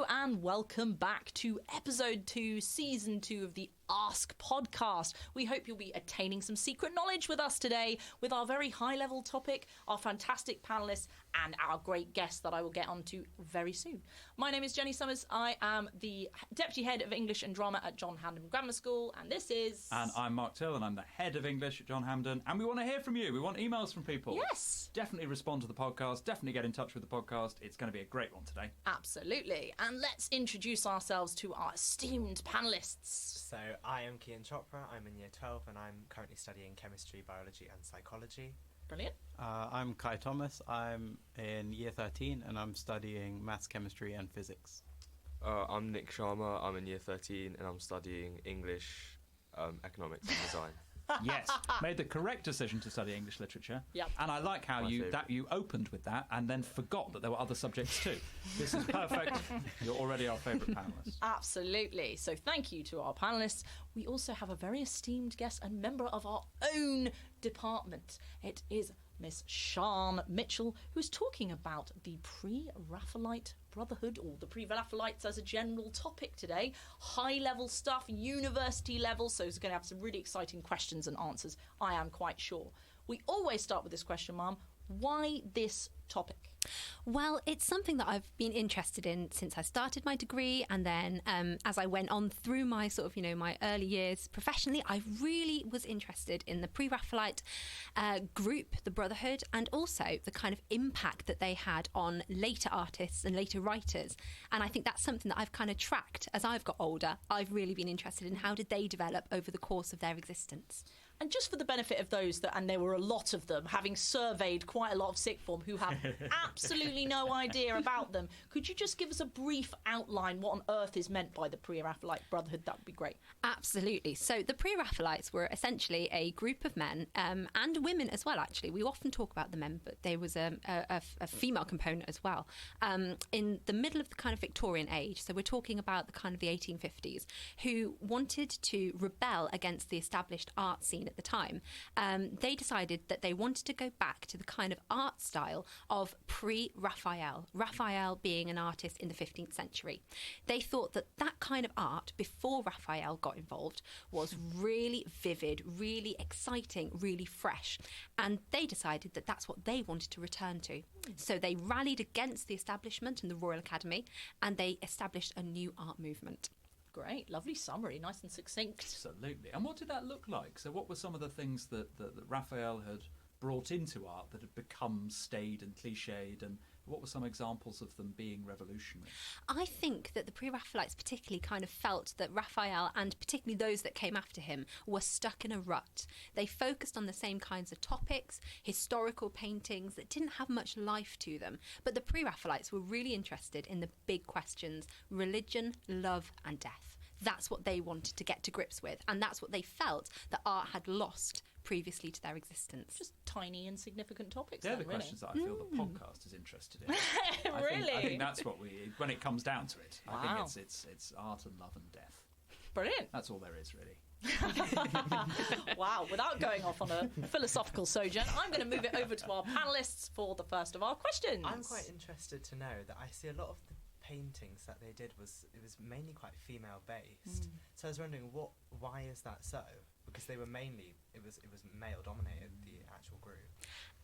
Hello and welcome back to episode 2, season 2 of the Ask podcast. We hope you'll be attaining some secret knowledge with us today with our very high-level topic, our fantastic panellists, and our great guest that I will get onto very soon. My name is Jenny Summers. I am the Deputy Head of English and Drama at John Hampden Grammar School, and this is... And I'm Mark Till, and I'm the Head of English at John Hampden, and we want to hear from you. We want emails from people. Yes! Definitely respond to the podcast. Definitely get in touch with the podcast. It's going to be a great one today. Absolutely. And let's introduce ourselves to our esteemed panellists. So I am Kian Chopra, I'm in Year 12 and I'm currently studying chemistry, biology and psychology. Brilliant. I'm Kai Thomas, I'm in Year 13 and I'm studying maths, chemistry and physics. I'm Nick Sharma, I'm in Year 13 and I'm studying English, economics and design. Yes, made the correct decision to study English literature. Yep. And I like how you opened with that and then forgot that there were other subjects too. This is perfect. You're already our favourite panellist. Absolutely. So thank you to our panellists. We also have a very esteemed guest and member of our own department. It is Miss Sian Mitchell, who's talking about the Pre-Raphaelite Brotherhood, or the Pre-Raphaelites as a general topic today. High-level stuff, university level, so it's going to have some really exciting questions and answers, I am quite sure. We always start with this question, Mum. Why this topic? Well, it's something that I've been interested in since I started my degree, and then as I went on through my sort of, my early years professionally, I really was interested in the Pre-Raphaelite group, the Brotherhood, and also the kind of impact that they had on later artists and later writers. And I think that's something that I've kind of tracked as I've got older. I've really been interested in how did they develop over the course of their existence. And just for the benefit of those that, and there were a lot of them, having surveyed quite a lot of sixth form who have absolutely no idea about them, could you just give us a brief outline what on earth is meant by the Pre-Raphaelite Brotherhood? That would be great. Absolutely. So the Pre-Raphaelites were essentially a group of men and women as well, actually. We often talk about the men, but there was a female component as well. In the middle of the kind of Victorian age, so we're talking about the kind of the 1850s, who wanted to rebel against the established art scene at the time. They decided that they wanted to go back to the kind of art style of pre-Raphael, Raphael being an artist in the 15th century. They thought that that kind of art, before Raphael got involved, was really vivid, really exciting, really fresh. And they decided that that's what they wanted to return to. So they rallied against the establishment and the Royal Academy, and they established a new art movement. Great, lovely summary, nice and succinct. Absolutely. And what did that look like? So what were some of the things that Raphael had brought into art that had become staid and cliched, and what were some examples of them being revolutionary? I think that the Pre-Raphaelites particularly kind of felt that Raphael, and particularly those that came after him, were stuck in a rut. They focused on the same kinds of topics, historical paintings that didn't have much life to them. But the Pre-Raphaelites were really interested in the big questions: religion, love and death. That's what they wanted to get to grips with, and that's what they felt that art had lost previously to their existence. Just tiny insignificant topics. They're then, the really. questions that I feel the podcast is interested in. Really? I think that's what when it comes down to it. Wow. I think it's art and love and death. Brilliant. That's all there is, really. Wow, without going off on a philosophical sojourn, I'm going to move it over to our panellists for the first of our questions. I'm quite interested to know that I see a lot of the paintings that they did was mainly quite female based. So I was wondering why is that so? Because they were mainly it was male dominated, the actual group.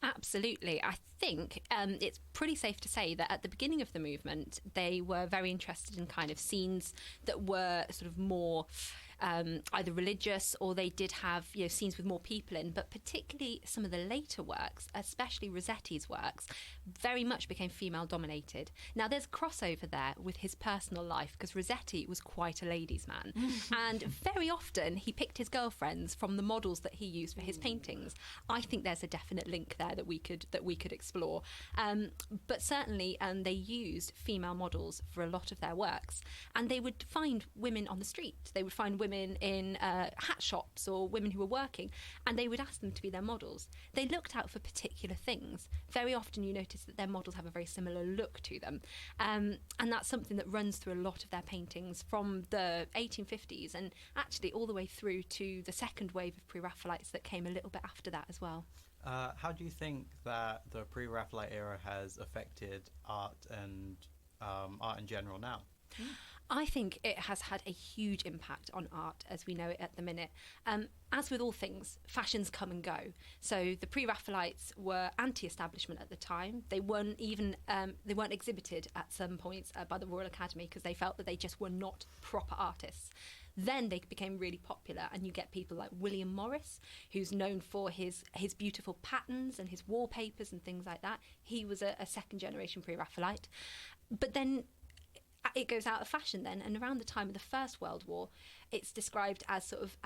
Absolutely. I think it's pretty safe to say that at the beginning of the movement they were very interested in kind of scenes that were sort of more either religious, or they did have scenes with more people in, but particularly some of the later works, especially Rossetti's works, very much became female dominated. Now there's a crossover there with his personal life, because Rossetti was quite a ladies' man and very often he picked his girlfriends from the models that he used for his paintings. I think there's a definite link there that we could explore, but certainly they used female models for a lot of their works, and they would find women on the street, they would find women in hat shops or women who were working, and they would ask them to be their models. They looked out for particular things. Very often you notice that their models have a very similar look to them, and that's something that runs through a lot of their paintings from the 1850s and actually all the way through to the second wave of Pre-Raphaelites that came a little bit after that as well. How do you think that the Pre-Raphaelite era has affected art and art in general now? I think it has had a huge impact on art as we know it at the minute. As with all things, fashions come and go. So the Pre-Raphaelites were anti-establishment at the time. They weren't even they weren't exhibited at some points by the Royal Academy because they felt that they just were not proper artists. Then they became really popular, and you get people like William Morris, who's known for his beautiful patterns and his wallpapers and things like that. He was a second-generation Pre-Raphaelite. But then it goes out of fashion then, and around the time of the First World War, it's described as sort of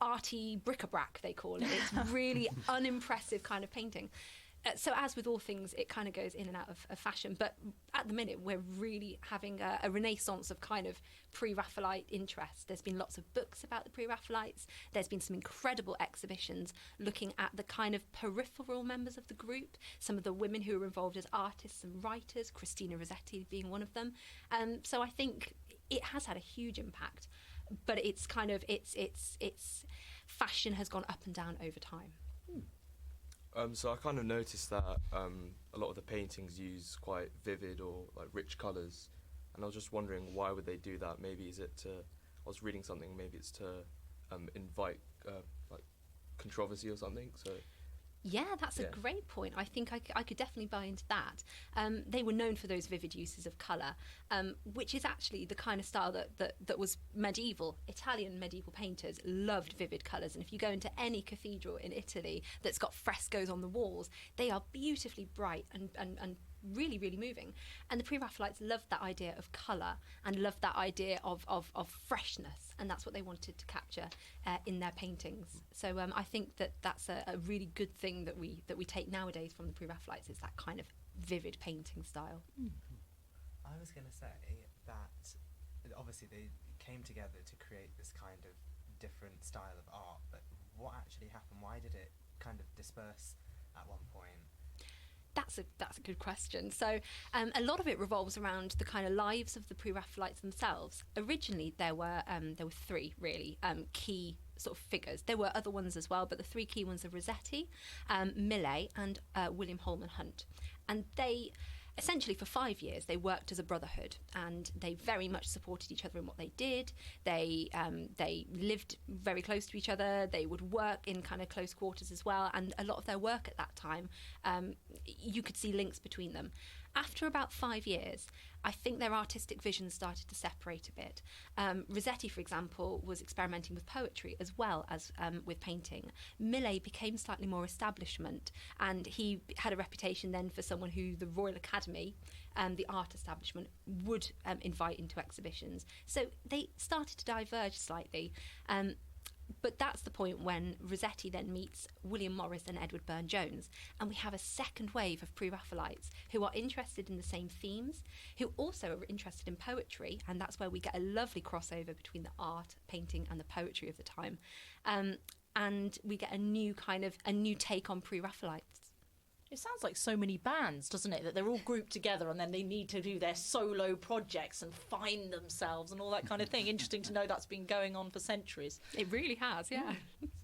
arty bric-a-brac, they call it. It's really unimpressive kind of painting. So as with all things, it kind of goes in and out of fashion. But at the minute, we're really having a renaissance of kind of Pre-Raphaelite interest. There's been lots of books about the Pre-Raphaelites. There's been some incredible exhibitions looking at the kind of peripheral members of the group, some of the women who were involved as artists and writers, Christina Rossetti being one of them. So I think it has had a huge impact. But it's kind of, it's fashion has gone up and down over time. So I kind of noticed that a lot of the paintings use quite vivid or like rich colours, and I was just wondering why would they do that? Maybe is it to, I was reading something, maybe it's to invite like controversy or something. So yeah, that's a great point. I think I could definitely buy into that. They were known for those vivid uses of colour, which is actually the kind of style that was medieval. Italian medieval painters loved vivid colours, and if you go into any cathedral in Italy that's got frescoes on the walls, they are beautifully bright and really, really moving. And the Pre-Raphaelites loved that idea of colour and loved that idea of freshness, and that's what they wanted to capture in their paintings. So I think that's a really good thing that we take nowadays from the Pre-Raphaelites, is that kind of vivid painting style. I was going to say that obviously they came together to create this kind of different style of art, but what actually happened? Why did it kind of disperse at one point? That's a good question. So a lot of it revolves around the kind of lives of the Pre-Raphaelites themselves. Originally, there were three really key sort of figures. There were other ones as well, but the three key ones are Rossetti, Millais, and William Holman Hunt. And they essentially, for 5 years, they worked as a brotherhood, and they very much supported each other in what they did. They lived very close to each other. They would work in kind of close quarters as well, and a lot of their work at that time, you could see links between them. After about 5 years, I think their artistic vision started to separate a bit. Rossetti, for example, was experimenting with poetry as well as with painting. Millais became slightly more establishment, and he had a reputation then for someone who the Royal Academy, the art establishment, would invite into exhibitions. So they started to diverge slightly. But that's the point when Rossetti then meets William Morris and Edward Burne-Jones, and we have a second wave of Pre-Raphaelites who are interested in the same themes, who also are interested in poetry, and that's where we get a lovely crossover between the art, painting, and the poetry of the time. And we get a new take on Pre-Raphaelites. It sounds like so many bands, doesn't it? That they're all grouped together and then they need to do their solo projects and find themselves and all that kind of thing. Interesting to know that's been going on for centuries. It really has, yeah.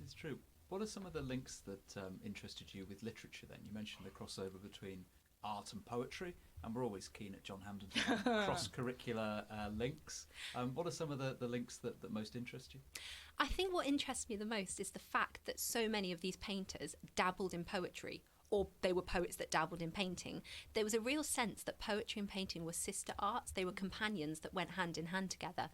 It's true. What are some of the links that interested you with literature then? You mentioned the crossover between art and poetry, and we're always keen at John Hampden to have cross-curricular links. What are some of the links that most interest you? I think what interests me the most is the fact that so many of these painters dabbled in poetry, or they were poets that dabbled in painting. There was a real sense that poetry and painting were sister arts. They were companions that went hand in hand together.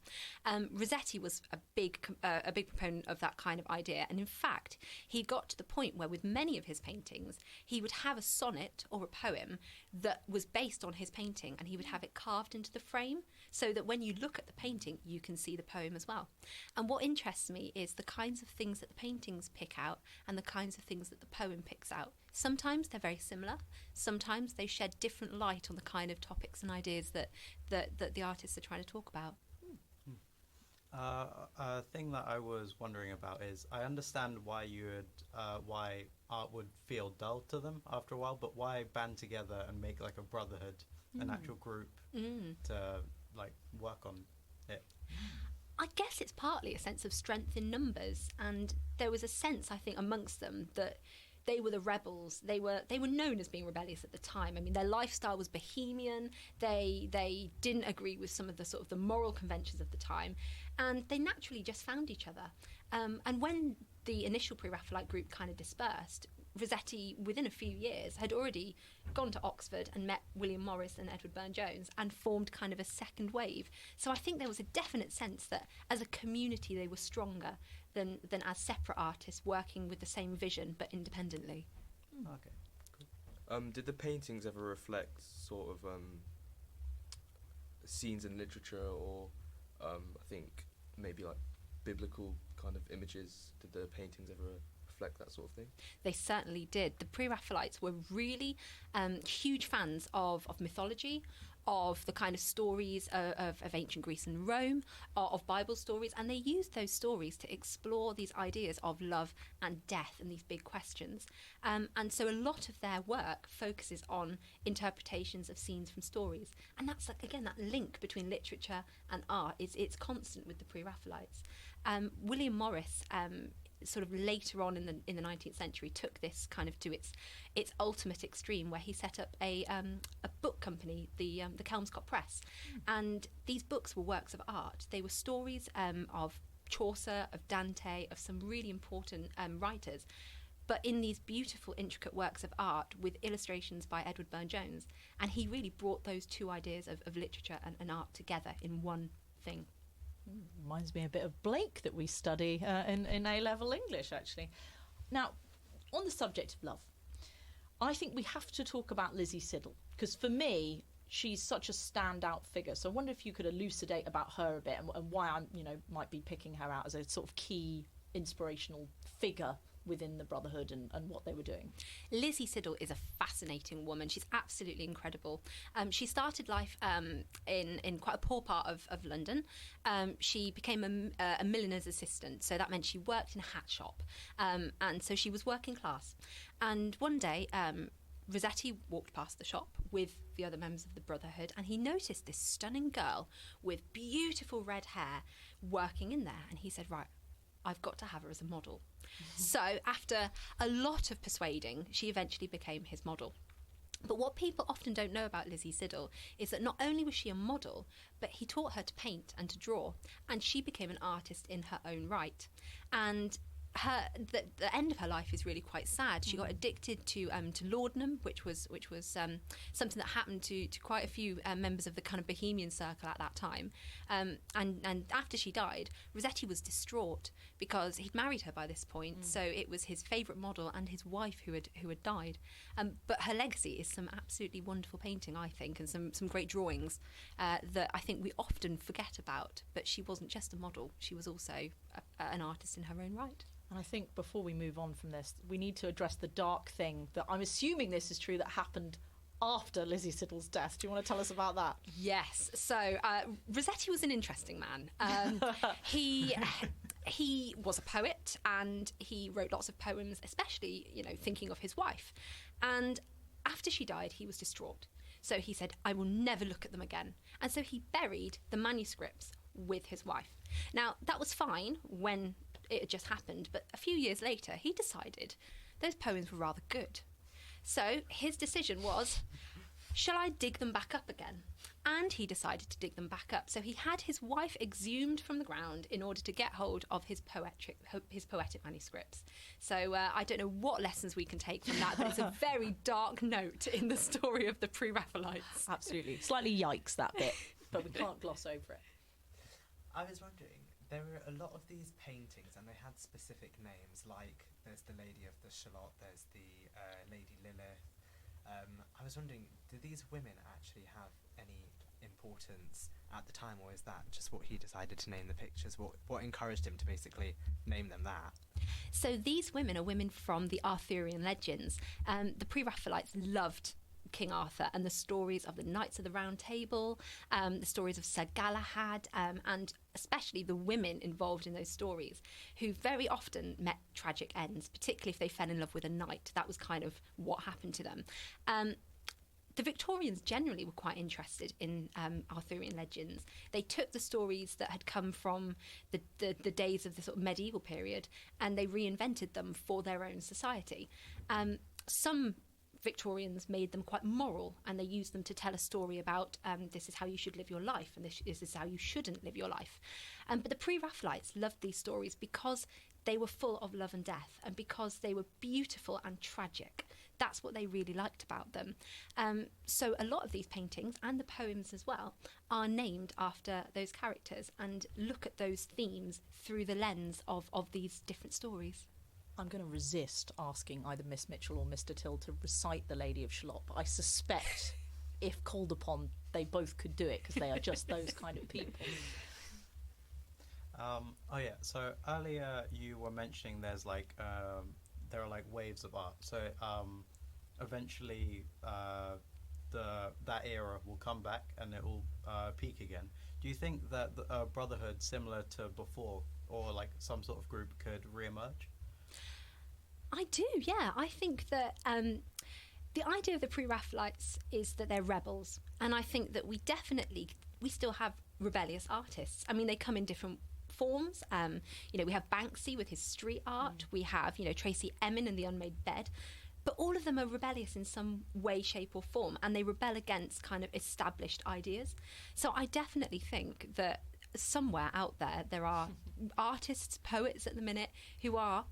Rossetti was a big proponent of that kind of idea, and in fact, he got to the point where with many of his paintings, he would have a sonnet or a poem that was based on his painting, and he would have it carved into the frame so that when you look at the painting, you can see the poem as well. And what interests me is the kinds of things that the paintings pick out and the kinds of things that the poem picks out. Sometimes they're very similar. Sometimes they shed different light on the kind of topics and ideas that the artists are trying to talk about. A thing that I was wondering about is I understand why why art would feel dull to them after a while, but why band together and make like a brotherhood, an actual group to like work on it? I guess it's partly a sense of strength in numbers, and there was a sense, I think, amongst them that they were the rebels. They were known as being rebellious at the time. I mean, their lifestyle was bohemian. They didn't agree with some of the sort of the moral conventions of the time, and they naturally just found each other. And when the initial Pre-Raphaelite group kind of dispersed, Rossetti, within a few years, had already gone to Oxford and met William Morris and Edward Burne-Jones and formed kind of a second wave. So I think there was a definite sense that as a community they were stronger than as separate artists working with the same vision but independently. Okay. Did the paintings ever reflect sort of scenes in literature, or I think maybe like biblical kind of images? Did the paintings ever reflect that sort of thing? They certainly did. The Pre-Raphaelites were really huge fans of mythology, of the kind of stories of ancient Greece and Rome, of Bible stories, and they used those stories to explore these ideas of love and death and these big questions. And so a lot of their work focuses on interpretations of scenes from stories. And that's, like, again, that link between literature and art, it's constant with the Pre-Raphaelites. William Morris, sort of later on in the 19th century, took this kind of to its ultimate extreme, where he set up a book company, the Kelmscott Press, and these books were works of art. They were stories of Chaucer, of Dante, of some really important writers, but in these beautiful, intricate works of art with illustrations by Edward Burne-Jones, and he really brought those two ideas of literature and art together in one thing. Reminds me a bit of Blake that we study in A-level English, actually. Now, on the subject of love, I think we have to talk about Lizzie Siddell, because for me, she's such a standout figure. So I wonder if you could elucidate about her a bit and why I'm, might be picking her out as a sort of key inspirational figure within the Brotherhood and what they were doing. Lizzie Siddell is a fascinating woman. She's absolutely incredible. She started life in quite a poor part of London. She became a milliner's assistant, so that meant she worked in a hat shop. And so she was working class. And one day, Rossetti walked past the shop with the other members of the Brotherhood, and he noticed this stunning girl with beautiful red hair working in there. And he said, right, I've got to have her as a model. So after a lot of persuading, she eventually became his model. But what people often don't know about Lizzie Siddell is that not only was she a model, but he taught her to paint and to draw, and she became an artist in her own right. And the end of her life is really quite sad. She got addicted to laudanum, which was something that happened to quite a few members of the kind of bohemian circle at that time. And after she died, Rossetti was distraught because he'd married her by this point. So it was his favourite model and his wife who had died. But her legacy is some absolutely wonderful painting, I think, and some great drawings that I think we often forget about. But she wasn't just a model; she was also an artist in her own right. And I think before we move on from this, we need to address the dark thing that I'm assuming this is true that happened after Lizzie Siddell's death. Do you want to tell us about that? Yes. So Rossetti was an interesting man. He was a poet, and he wrote lots of poems, especially, thinking of his wife. And after she died, he was distraught. So he said, I will never look at them again. And so he buried the manuscripts with his wife. Now, that was fine when it had just happened, but a few years later he decided those poems were rather good. So his decision was, shall I dig them back up again? And he decided to dig them back up. So he had his wife exhumed from the ground in order to get hold of his poetic manuscripts. So I don't know what lessons we can take from that, but it's a very dark note in the story of the Pre-Raphaelites. Absolutely. Slightly yikes, that bit, but we can't gloss over it. I was wondering, there were a lot of these paintings and they had specific names, like there's the Lady of the Shalott, there's the Lady Lilith. I was wondering, do these women actually have any importance at the time, or is that just what he decided to name the pictures? What encouraged him to basically name them that? So these women are women from the Arthurian legends. The Pre-Raphaelites loved King Arthur and the stories of the Knights of the Round Table, the stories of Sir Galahad, and especially the women involved in those stories, who very often met tragic ends, particularly if they fell in love with a knight. That was kind of what happened to them. the Victorians generally were quite interested in Arthurian legends. They took the stories that had come from the days of the sort of medieval period and they reinvented them for their own society. Some Victorians made them quite moral, and they used them to tell a story about this is how you should live your life, and this is how you shouldn't live your life. But the Pre-Raphaelites loved these stories because they were full of love and death, and because they were beautiful and tragic. That's what they really liked about them. So a lot of these paintings, and the poems as well, are named after those characters and look at those themes through the lens of these different stories. I'm going to resist asking either Miss Mitchell or Mr. Till to recite The Lady of Shalott, but I suspect if called upon, they both could do it because they are just those kind of people. So earlier you were mentioning there's like there are like waves of art. So eventually that era will come back and it will peak again. Do you think that the Brotherhood, similar to before, or like some sort of group, could re-emerge? I do, yeah. I think that the idea of the Pre-Raphaelites is that they're rebels, and I think that we still have rebellious artists. I mean, they come in different forms. We have Banksy with his street art. We have, Tracy Emin and the Unmade Bed. But all of them are rebellious in some way, shape or form, and they rebel against kind of established ideas. So I definitely think that somewhere out there are artists, poets at the minute who are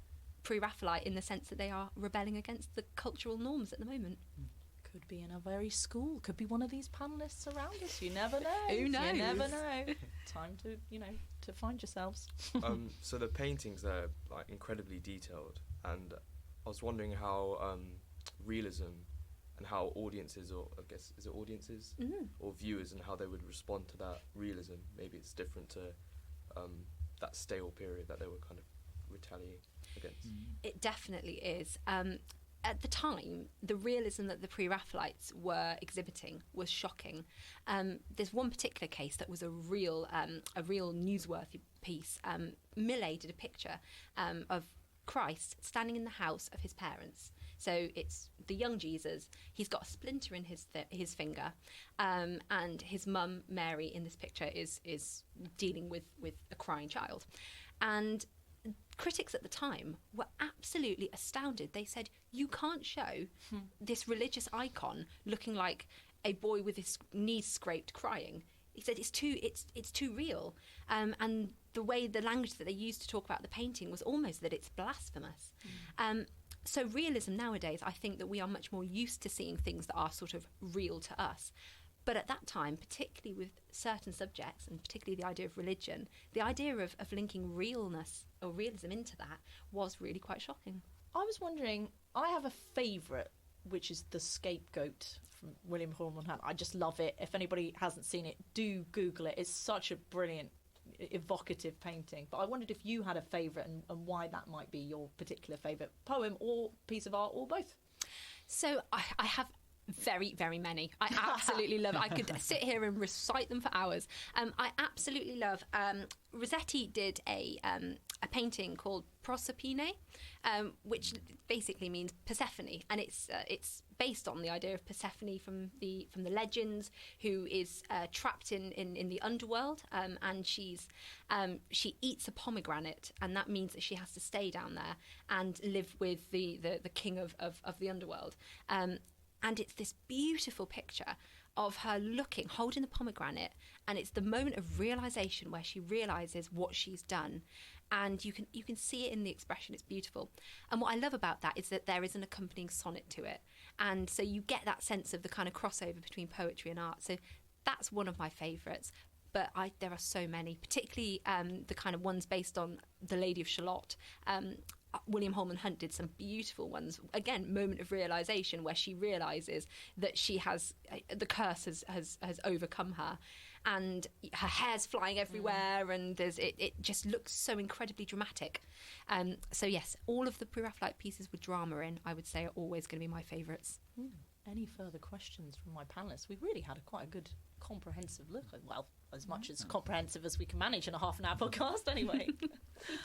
Pre-Raphaelite in the sense that they are rebelling against the cultural norms at the moment. Could be in our very school. Could be one of these panellists around us. You never know. Who knows? You never know. Time to, to find yourselves. So the paintings are like incredibly detailed, and I was wondering how realism and how audiences, or I guess is it audiences or viewers, and how they would respond to that realism. Maybe it's different to that stale period that they were kind of retaliating against. It definitely is. At the time, the realism that the Pre-Raphaelites were exhibiting was shocking. There's one particular case that was a real newsworthy piece. Millet did a picture of Christ standing in the house of his parents. So it's the young Jesus. He's got a splinter in his finger, and his mum Mary in this picture is dealing with a crying child, and critics at the time were absolutely astounded. They said, you can't show this religious icon looking like a boy with his knees scraped crying. He said it's too real, and the language that they used to talk about the painting was almost that it's blasphemous. So realism nowadays, I think that we are much more used to seeing things that are sort of real to us. But at that time, particularly with certain subjects, and particularly the idea of religion, the idea of linking realness or realism into that was really quite shocking. I was wondering, I have a favourite, which is The Scapegoat from William Hallman Hunt. I just love it. If anybody hasn't seen it, do Google it. It's such a brilliant, evocative painting. But I wondered if you had a favourite and why that might be your particular favourite poem or piece of art or both. So I have very, very many. I absolutely love it. I could sit here and recite them for hours. I absolutely love. Rossetti did a painting called Proserpine, which basically means Persephone, and it's based on the idea of Persephone from the legends, who is trapped in the underworld, and she eats a pomegranate, and that means that she has to stay down there and live with the king of the underworld. And it's this beautiful picture of her holding the pomegranate, and it's the moment of realisation where she realises what she's done, and you can see it in the expression. It's beautiful. And what I love about that is that there is an accompanying sonnet to it, and so you get that sense of the kind of crossover between poetry and art. So that's one of my favourites. But there are so many, particularly the kind of ones based on The Lady of Shalott. William Holman Hunt did some beautiful ones. Again, moment of realisation where she realises that she has the curse has overcome her, and her hair's flying everywhere, and it just looks so incredibly dramatic. So yes, all of the Pre-Raphaelite pieces with drama in, I would say, are always going to be my favourites. Any further questions from my panellists? We really had quite a good comprehensive look. Well, as much as comprehensive as we can manage in a half-an-hour podcast anyway.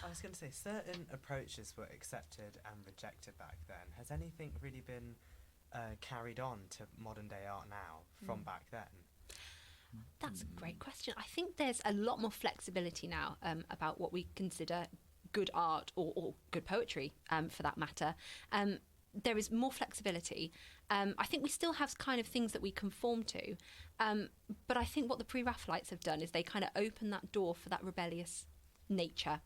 I was going to say, certain approaches were accepted and rejected back then. Has anything really been carried on to modern day art now from back then? That's a great question. I think there's a lot more flexibility now about what we consider good art or good poetry, for that matter. There is more flexibility. I think we still have kind of things that we conform to, but I think what the Pre-Raphaelites have done is they kind of open that door for that rebellious nature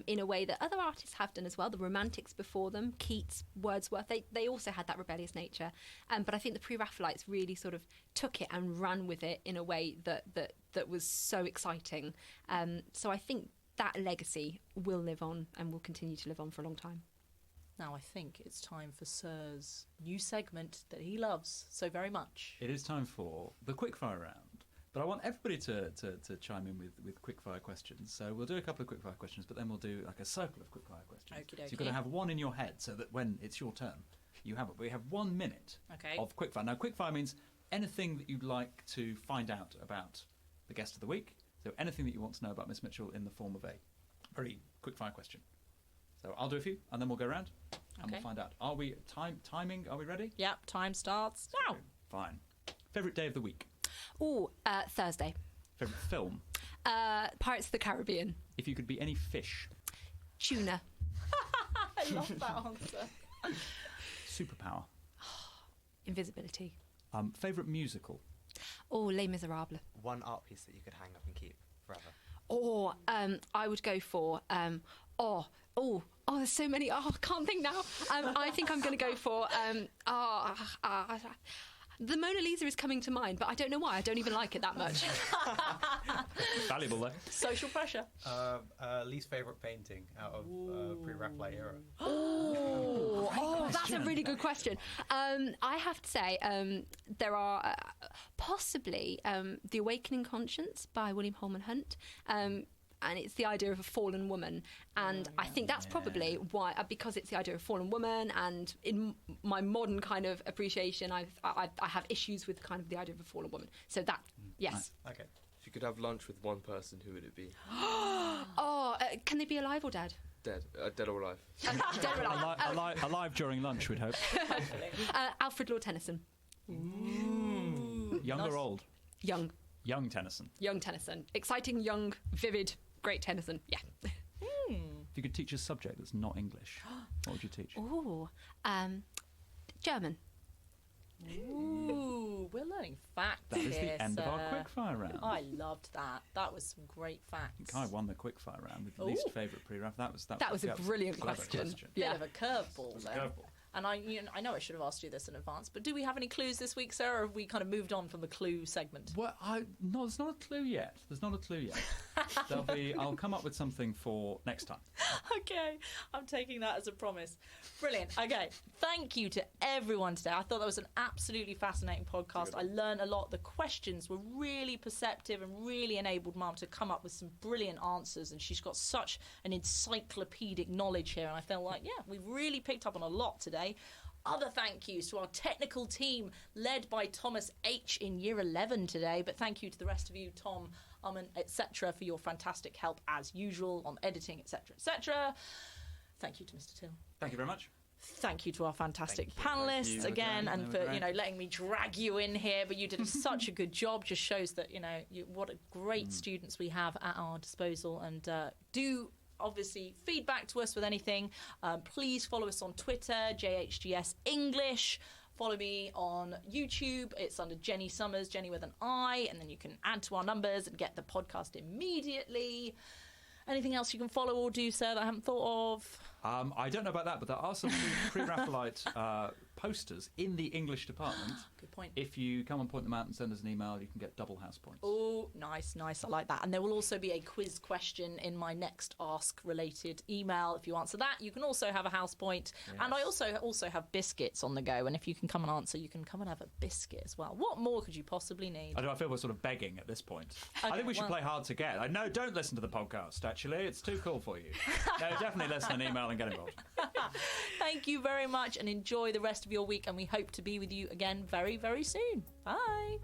in a way that other artists have done as well. The Romantics before them, Keats, Wordsworth, they also had that rebellious nature. But I think the Pre-Raphaelites really sort of took it and ran with it in a way that was so exciting. So I think that legacy will live on and will continue to live on for a long time. Now I think it's time for Sir's new segment that he loves so very much. It is time for the quickfire round. But I want everybody to chime in with quickfire questions. So we'll do a couple of quickfire questions, but then we'll do like a circle of quickfire questions. Okie So dokie. you've got to have one in your head so that when it's your turn, you have it. We have 1 minute of quickfire. Now, quickfire means anything that you'd like to find out about the guest of the week. So anything that you want to know about Miss Mitchell in the form of a very quickfire question. So I'll do a few, and then we'll go around, and we'll find out. Are we timing? Are we ready? Yep, time starts now. Fine. Favourite day of the week? Oh, Thursday. Favourite film? Pirates of the Caribbean. If you could be any fish? Tuna. I love that answer. Superpower? Invisibility. Favourite musical? Oh, Les Miserables. One art piece that you could hang up and keep forever. Or I would go for there's so many. I can't think now. I think I'm going to go for the Mona Lisa is coming to mind, but I don't know why. I don't even like it that much. Valuable though. Social pressure. Least favourite painting out of Pre-Raphaelite era. That's a really good question. I have to say there are possibly The Awakening Conscience by William Holman Hunt. And it's the idea of a fallen woman, and I think that's probably why, because it's the idea of a fallen woman, and in my modern kind of appreciation, I have issues with kind of the idea of a fallen woman. So that, yes. Nice. Okay. If you could have lunch with one person, who would it be? Can they be alive or dead? Dead. Dead or alive? Dead or alive. Alive during lunch, we'd hope. Alfred Lord Tennyson. Ooh. Young or old? Young. Young Tennyson. Young Tennyson. Exciting, young, vivid, great Tennyson. Yeah. If you could teach a subject that's not English, what would you teach? German. Ooh, we're learning facts That is here, the end of our sir. quickfire round. I loved that. That was some great facts. Kai won the quickfire round with least favourite pre-rap. That was a brilliant clever question. Bit Yeah. of a curveball there. Curveball. And I know I should have asked you this in advance, but do we have any clues this week, sir, or have we kind of moved on from the clue segment? Well, no, there's not a clue yet. I'll come up with something for next time. Okay, I'm taking that as a promise. Brilliant. Okay, thank you to everyone today. I thought that was an absolutely fascinating podcast. I learned a lot. The questions were really perceptive and really enabled Mum to come up with some brilliant answers, and she's got such an encyclopedic knowledge here, and I feel like, yeah, we've really picked up on a lot today. Other thank yous to our technical team led by Thomas H in Year 11 today, but thank you to the rest of you, Tom, etc., for your fantastic help as usual on editing, etc., etc. Thank you to Mr. Till. Thank you very much. Thank you to our fantastic Thank you. panellists Thank you. again, They were and great. for letting me drag you in here. But you did such a good job. Just shows that what a great students we have at our disposal. And do obviously feedback to us with anything. Please follow us on Twitter, JHGS English. Follow me on YouTube. It's under Jenny Summers, Jenny with an I, and then you can add to our numbers and get the podcast immediately. Anything else you can follow or do, sir, that I haven't thought of? I don't know about that, but there are some Pre-Raphaelite posters in the English department. Good point. If you come and point them out and send us an email, you can get double house points. Oh, nice. I like that. And there will also be a quiz question in my next Ask-related email. If you answer that, you can also have a house point. Yes. And I also have biscuits on the go. And if you can come and answer, you can come and have a biscuit as well. What more could you possibly need? I feel we're sort of begging at this point. Okay, I think we should well- play hard to get. No, don't listen to the podcast, actually. It's too cool for you. No, definitely listen and email and get involved. Thank you very much and enjoy the rest of your week. And we hope to be with you again very, very soon. Bye.